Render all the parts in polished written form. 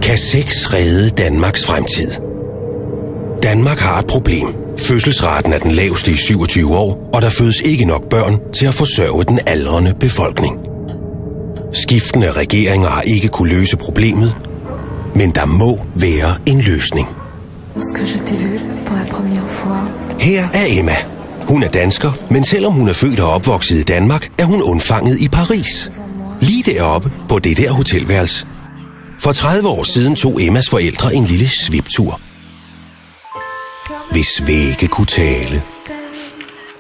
Kan sex redde Danmarks fremtid? Danmark har et problem. Fødselsraten er den laveste i 27 år, og der fødes ikke nok børn til at forsørge den aldrende befolkning. Skiftende regeringer har ikke kunne løse problemet, men der må være en løsning. Her er Emma. Hun er dansker, men selvom hun er født og opvokset i Danmark, er hun undfanget i Paris. Lige deroppe på det der hotelværelse. For 30 år siden tog Emmas forældre en lille sviptur. Hvis vægge kunne tale.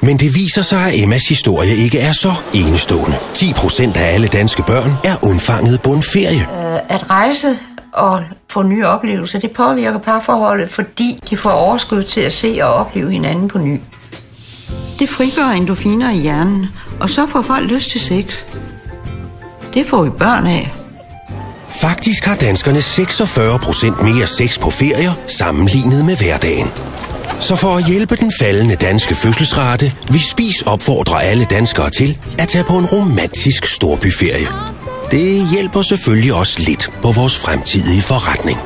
Men det viser sig, at Emmas historie ikke er så enestående. 10% af alle danske børn er undfanget på en ferie. At rejse og få nye oplevelser, det påvirker parforholdet, fordi de får overskud til at se og opleve hinanden på ny. Det frigør endorfiner i hjernen, og så får folk lyst til sex. Det får vi børn af. Faktisk har danskerne 46% mere sex på ferier sammenlignet med hverdagen. Så for at hjælpe den faldende danske fødselsrate, vil Spis opfordre alle danskere til at tage på en romantisk storbyferie. Det hjælper selvfølgelig også lidt på vores fremtidige forretning.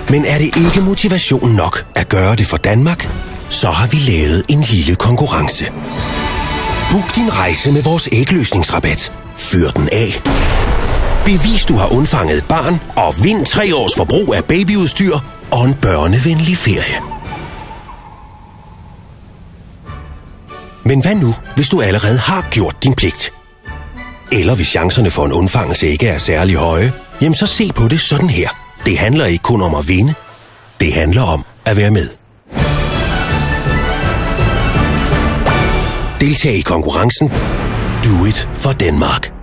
Men er det ikke motivation nok at gøre det for Danmark, så har vi lavet en lille konkurrence. Book din rejse med vores ægløsningsrabat. Fyr den af. Bevis, du har undfanget et barn, og vind 3 års forbrug af babyudstyr og en børnevenlig ferie. Men hvad nu, hvis du allerede har gjort din pligt? Eller hvis chancerne for en undfangelse ikke er særlig høje, jamen så se på det sådan her. Det handler ikke kun om at vinde. Det handler om at være med. Deltag i konkurrencen. Do it for Denmark.